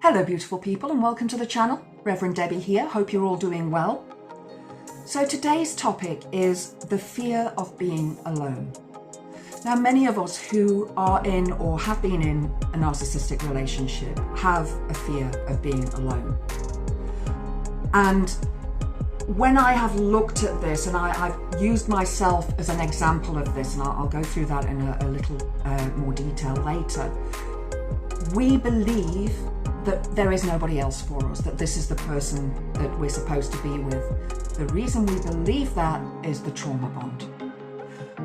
Hello beautiful people and welcome to the channel. Reverend Debbie here, hope you're all doing well. So today's topic is the fear of being alone. Now many of us who are in or have been in a narcissistic relationship have a fear of being alone. And when I have looked at this, and I've used myself as an example of this, and I'll go through that in a little more detail later, we believe that there is nobody else for us, that this is the person that we're supposed to be with. The reason we believe that is the trauma bond.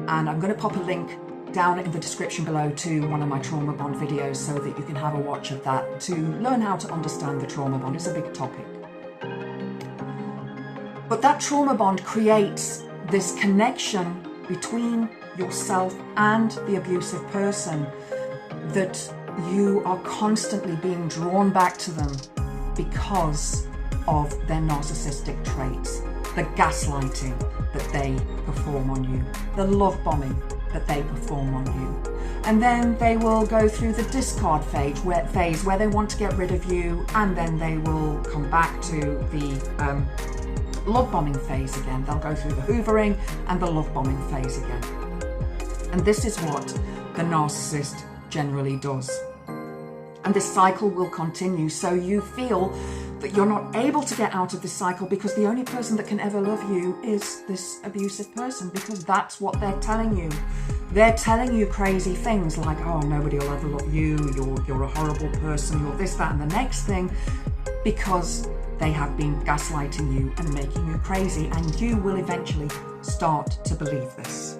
And I'm going to pop a link down in the description below to one of my trauma bond videos so that you can have a watch of that to learn how to understand the trauma bond. It's a big topic. But that trauma bond creates this connection between yourself and the abusive person that you are constantly being drawn back to them because of their narcissistic traits, the gaslighting that they perform on you, the love bombing that they perform on you. And then they will go through the discard phase where they want to get rid of you, and then they will come back to the love bombing phase again. They'll go through the hoovering and the love bombing phase again. And this is what the narcissist generally does. And this cycle will continue. So you feel that you're not able to get out of this cycle because the only person that can ever love you is this abusive person, because that's what they're telling you. They're telling you crazy things like, oh, nobody will ever love you, you're a horrible person, you're this, that, and the next thing, because they have been gaslighting you and making you crazy, and you will eventually start to believe this.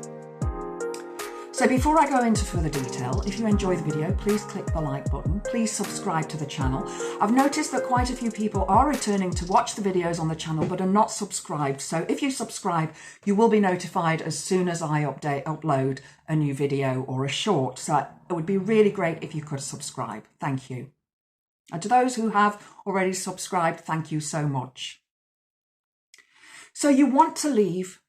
So before I go into further detail, if you enjoy the video, please click the like button. Please subscribe to the channel. I've noticed that quite a few people are returning to watch the videos on the channel but are not subscribed. So if you subscribe, you will be notified as soon as I upload a new video or a short. So it would be really great if you could subscribe. Thank you. And to those who have already subscribed, thank you so much. So you want to leave,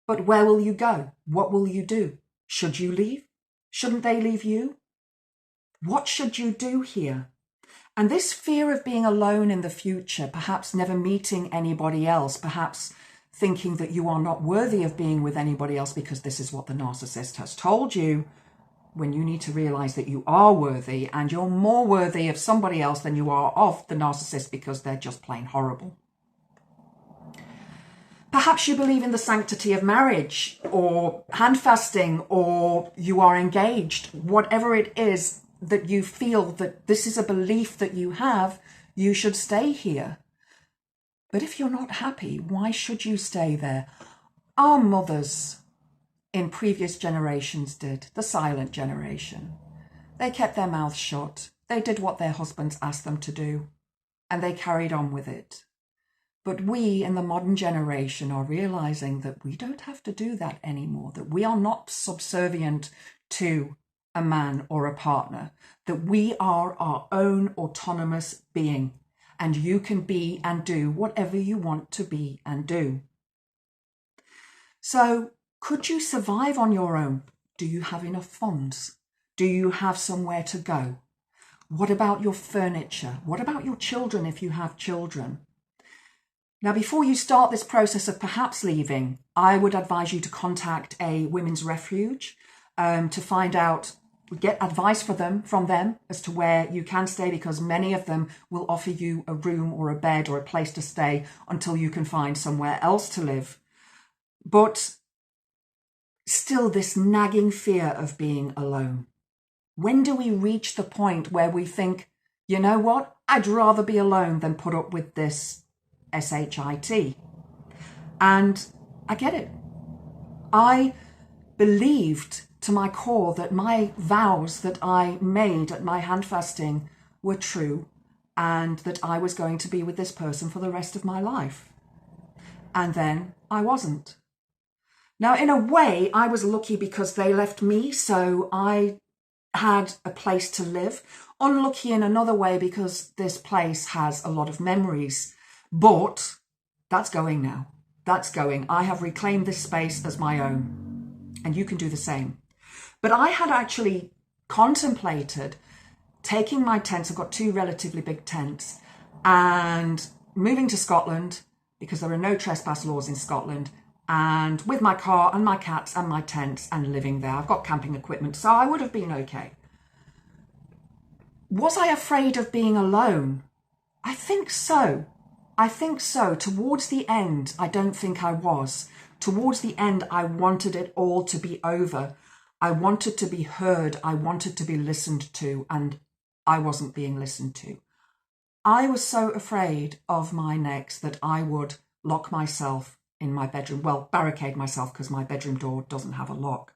but where will you go? What will you do? Should you leave? Shouldn't they leave you? What should you do here? And this fear of being alone in the future, perhaps never meeting anybody else, perhaps thinking that you are not worthy of being with anybody else because this is what the narcissist has told you, when you need to realize that you are worthy, and you're more worthy of somebody else than you are of the narcissist because they're just plain horrible. Perhaps you believe in the sanctity of marriage or handfasting, or you are engaged. Whatever it is that you feel that this is a belief that you have, you should stay here. But if you're not happy, why should you stay there? Our mothers in previous generations did, the silent generation. They kept their mouths shut. They did what their husbands asked them to do, and they carried on with it. But we in the modern generation are realizing that we don't have to do that anymore, that we are not subservient to a man or a partner, that we are our own autonomous being, and you can be and do whatever you want to be and do. So could you survive on your own? Do you have enough funds? Do you have somewhere to go? What about your furniture? What about your children if you have children? Now, before you start this process of perhaps leaving, I would advise you to contact a women's refuge to find out, get advice from them as to where you can stay, because many of them will offer you a room or a bed or a place to stay until you can find somewhere else to live. But still, this nagging fear of being alone. When do we reach the point where we think, you know what, I'd rather be alone than put up with this SHIT? And I get it. I believed to my core that my vows that I made at my handfasting were true, and that I was going to be with this person for the rest of my life. And then I wasn't. Now, in a way, I was lucky because they left me, so I had a place to live. Unlucky in another way because this place has a lot of memories. But that's going now. That's going. I have reclaimed this space as my own, and you can do the same. But I had actually contemplated taking my tents, I've got 2 relatively big tents, and moving to Scotland because there are no trespass laws in Scotland, and with my car and my cats and my tents and living there. I've got camping equipment, so I would have been okay. Was I afraid of being alone? I think so. I think so. Towards the end, I don't think I was. Towards the end, I wanted it all to be over. I wanted to be heard. I wanted to be listened to, and I wasn't being listened to. I was so afraid of my next that I would lock myself in my bedroom. Well, barricade myself because my bedroom door doesn't have a lock.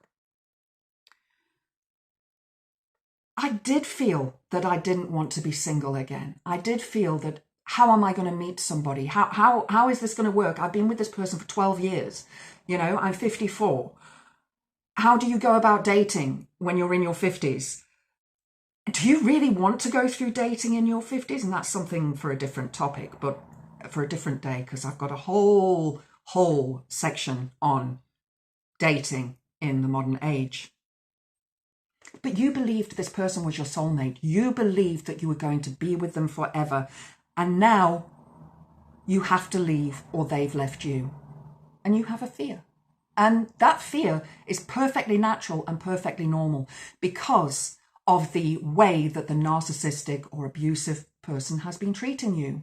I did feel that I didn't want to be single again. I did feel that, how am I going to meet somebody? How is this going to work? I've been with this person for 12 years. You know, I'm 54. How do you go about dating when you're in your 50s? Do you really want to go through dating in your 50s? And that's something for a different topic, but for a different day, because I've got a whole section on dating in the modern age. But you believed this person was your soulmate. You believed that you were going to be with them forever. And now you have to leave, or they've left you. And you have a fear. And that fear is perfectly natural and perfectly normal because of the way that the narcissistic or abusive person has been treating you.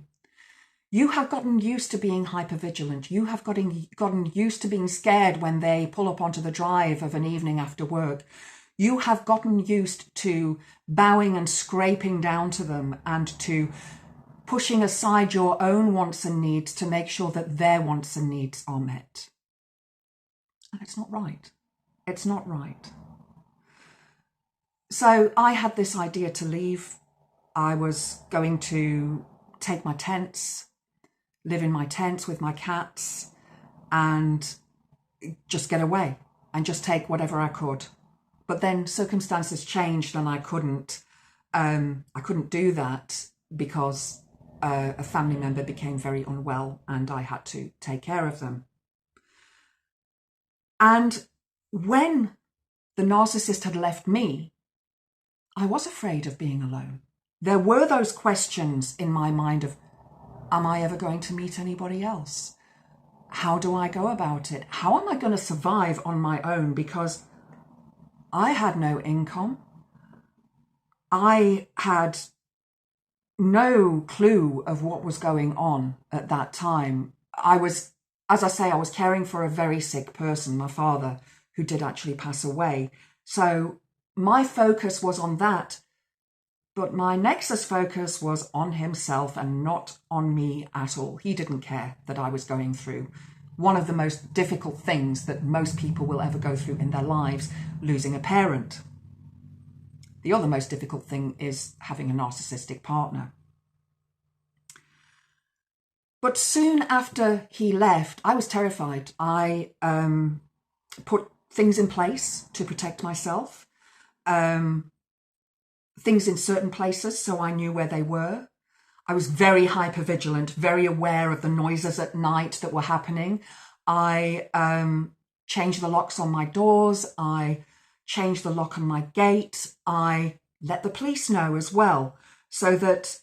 You have gotten used to being hypervigilant. You have gotten used to being scared when they pull up onto the drive of an evening after work. You have gotten used to bowing and scraping down to them and to pushing aside your own wants and needs to make sure that their wants and needs are met. And it's not right. It's not right. So I had this idea to leave. I was going to take my tents, live in my tents with my cats, and just get away and just take whatever I could. But then circumstances changed and I couldn't do that because a family member became very unwell and I had to take care of them. And when the narcissist had left me, I was afraid of being alone. There were those questions in my mind of, am I ever going to meet anybody else? How do I go about it? How am I going to survive on my own? Because I had no income. I had no clue of what was going on at that time. I was caring for a very sick person, my father, who did actually pass away. So my focus was on that, but my nexus focus was on himself and not on me at all. He didn't care that I was going through one of the most difficult things that most people will ever go through in their lives, losing a parent. The other most difficult thing is having a narcissistic partner. But soon after he left, I was terrified. I put things in place to protect myself, things in certain places so I knew where they were. I was very hypervigilant, very aware of the noises at night that were happening. I changed the locks on my doors. I changed the lock on my gate. I let the police know as well, so that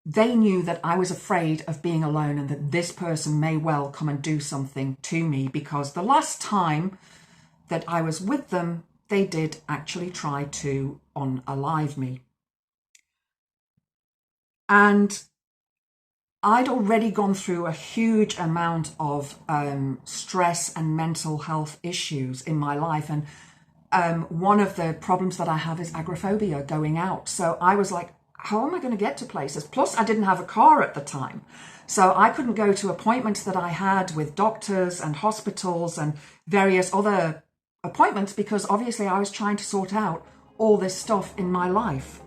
they knew that I was afraid of being alone and that this person may well come and do something to me, because the last time that I was with them, they did actually try to unalive me. And I'd already gone through a huge amount of stress and mental health issues in my life. And one of the problems that I have is agoraphobia, going out. So I was like, how am I going to get to places? Plus, I didn't have a car at the time. So I couldn't go to appointments that I had with doctors and hospitals and various other appointments, because obviously I was trying to sort out all this stuff in my life.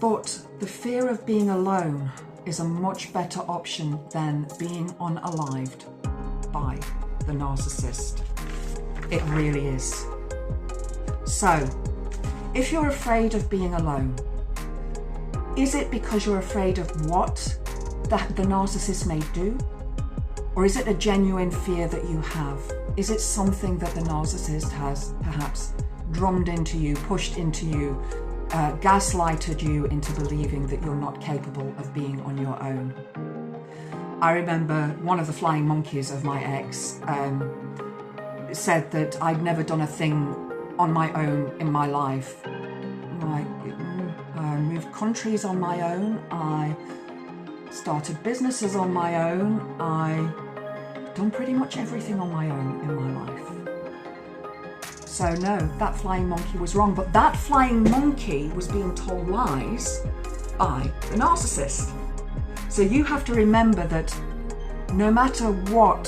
But the fear of being alone is a much better option than being unalived by the narcissist. It really is. So, if you're afraid of being alone, is it because you're afraid of what the narcissist may do? Or is it a genuine fear that you have? Is it something that the narcissist has perhaps drummed into you, pushed into you, gaslighted you into believing that you're not capable of being on your own. I remember one of the flying monkeys of my ex said that I'd never done a thing on my own in my life. I moved countries on my own, I started businesses on my own, I've done pretty much everything on my own in my life. So no, that flying monkey was wrong, but that flying monkey was being told lies by the narcissist. So you have to remember that no matter what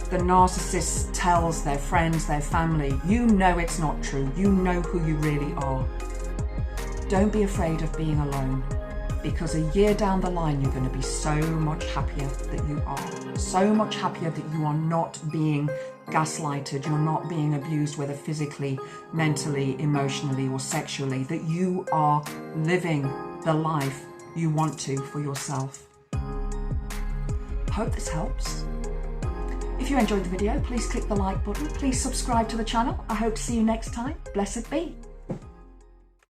the narcissist tells their friends, their family, you know it's not true. You know who you really are. Don't be afraid of being alone, because a year down the line, you're going to be so much happier that you are. So much happier that you are not being gaslighted, you're not being abused, whether physically, mentally, emotionally, or sexually, that you are living the life you want to for yourself. Hope this helps. If you enjoyed the video, please click the like button. Please subscribe to the channel. I hope to see you next time. Blessed be.